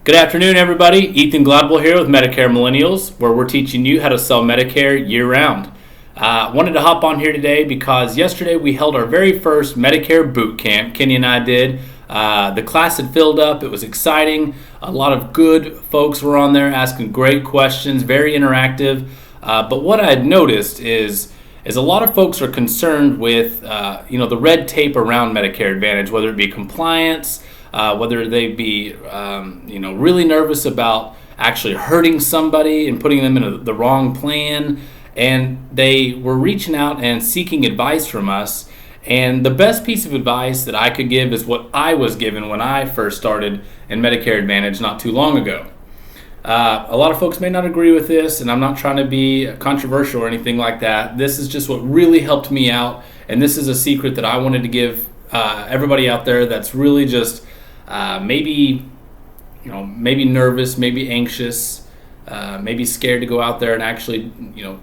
Good afternoon, everybody. Ethan Gladwell here with Medicare Millennials, where we're teaching you how to sell Medicare year-round. Wanted to hop on here today because yesterday we held our very first Medicare boot camp. Kenny and I did. The class had filled up. It was exciting. A lot of good folks were on there asking great questions, very interactive. But what I had noticed is a lot of folks are concerned with the red tape around Medicare Advantage, whether it be compliance, whether they be really nervous about actually hurting somebody and putting them in the wrong plan. And they were reaching out and seeking advice from us. And the best piece of advice that I could give is what I was given when I first started in Medicare Advantage not too long ago. A lot of folks may not agree with this, and I'm not trying to be controversial or anything like that. This is just what really helped me out, and this is a secret that I wanted to give everybody out there that's really just maybe nervous, maybe anxious, maybe scared to go out there and actually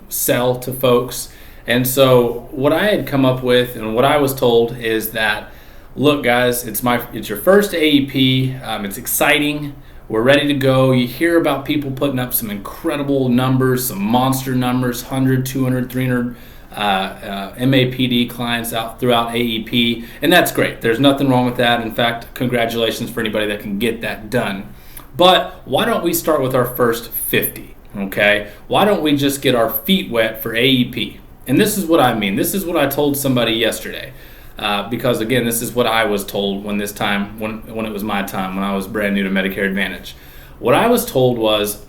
sell to folks. And so what I had come up with and what I was told is that, look guys, it's your first AEP. It's exciting. We're ready to go. You hear about people putting up some incredible numbers, some monster numbers, 100, 200, 300 MAPD clients out throughout AEP, and that's great. There's nothing wrong with that. In fact, congratulations for anybody that can get that done. But why don't we start with our first 50, okay? Why don't we just get our feet wet for AEP? And this is what I mean. This is what I told somebody yesterday. Because again, this is what I was told when it was my time, when I was brand new to Medicare Advantage. What I was told was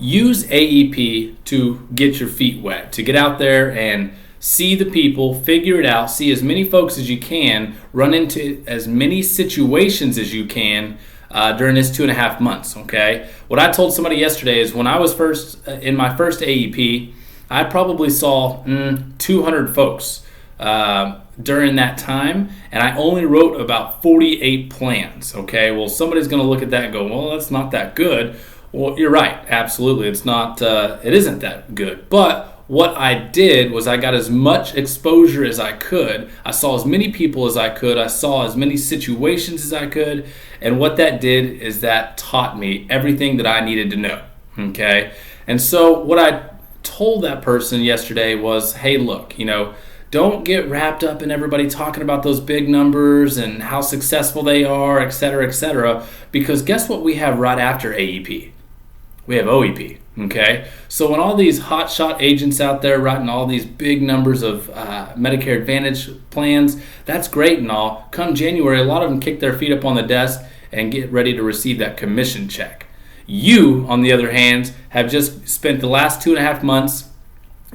use AEP to get your feet wet, to get out there and see the people, figure it out, see as many folks as you can, run into as many situations as you can during this 2.5 months, okay? What I told somebody yesterday is when I was in my first AEP, I probably saw 200 folks during that time, and I only wrote about 48 plans, okay? Well, somebody's going to look at that and go, well, that's not that good. Well, you're right. Absolutely. It's not, it isn't that good. But what I did was I got as much exposure as I could. I saw as many people as I could. I saw as many situations as I could. And what that did is that taught me everything that I needed to know, okay? And so what I told that person yesterday was, hey, look, don't get wrapped up in everybody talking about those big numbers and how successful they are, et cetera, because guess what we have right after AEP? We have OEP, okay? So when all these hotshot agents out there writing all these big numbers of Medicare Advantage plans, that's great and all. Come January, a lot of them kick their feet up on the desk and get ready to receive that commission check. You, on the other hand, have just spent the last 2.5 months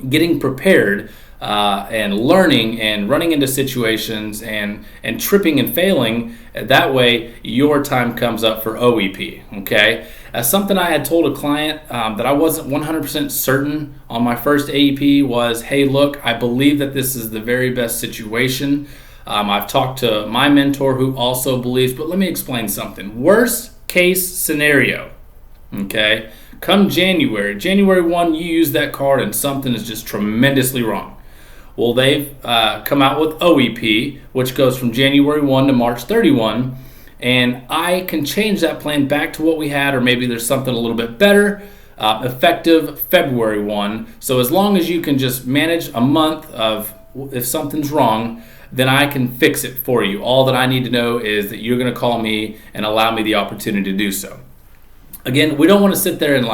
getting prepared and learning and running into situations and tripping and failing. That way your time comes up for OEP, okay? Something I had told a client that I wasn't 100% certain on my first AEP was, hey, look, I believe that this is the very best situation. I've talked to my mentor who also believes, but let me explain something. Worst case scenario, okay? Come January 1, you use that card and something is just tremendously wrong. Well, they've come out with OEP, which goes from January 1 to March 31, and I can change that plan back to what we had, or maybe there's something a little bit better, effective February 1. So as long as you can just manage a month of if something's wrong, then I can fix it for you. All that I need to know is that you're going to call me and allow me the opportunity to do so. Again, we don't want to sit there and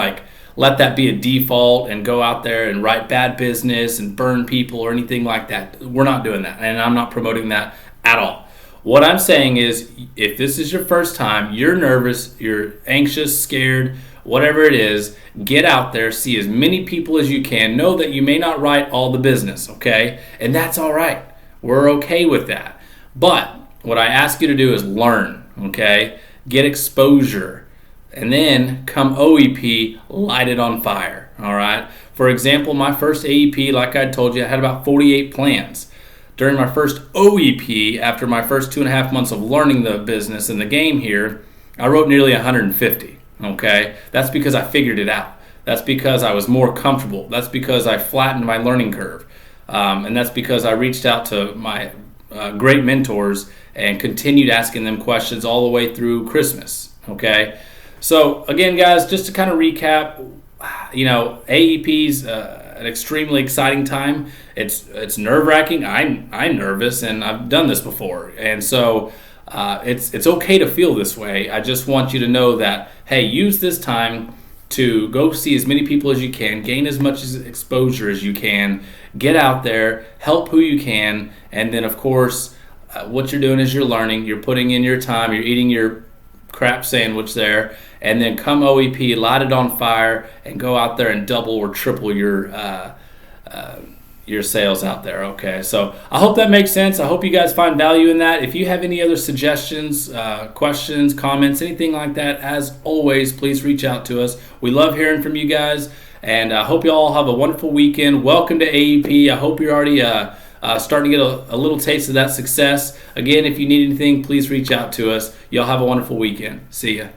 let that be a default and go out there and write bad business and burn people or anything like that. We're not doing that, and I'm not promoting that at all. What I'm saying is, if this is your first time, you're nervous, you're anxious, scared, whatever it is, get out there, see as many people as you can. Know that you may not write all the business, okay? And that's all right. We're okay with that. But what I ask you to do is learn, okay? Get exposure. And then come OEP, light it on fire, all right? For example, my first AEP, like I told you, I had about 48 plans. During my first OEP, after my first 2.5 months of learning the business and the game here, I wrote nearly 150, okay? That's because I figured it out. That's because I was more comfortable. That's because I flattened my learning curve. And that's because I reached out to my great mentors and continued asking them questions all the way through Christmas. Okay, so again, guys, just to kind of recap, AEP's an extremely exciting time. It's nerve-wracking. I'm nervous, and I've done this before, and so it's okay to feel this way. I just want you to know that, hey, use this time to go see as many people as you can, gain as much exposure as you can, get out there, help who you can, and then of course, what you're doing is you're learning, you're putting in your time, you're eating your crap sandwich there, and then come OEP, light it on fire, and go out there and double or triple your sales out there. Okay, so I hope that makes sense. I hope you guys find value in that. If you have any other suggestions, questions, comments, anything like that, as always, please reach out to us. We love hearing from you guys, and I hope you all have a wonderful weekend. Welcome to AEP. I hope you're already starting to get a little taste of that success. Again, if you need anything, please reach out to us. Y'all have a wonderful weekend. See ya.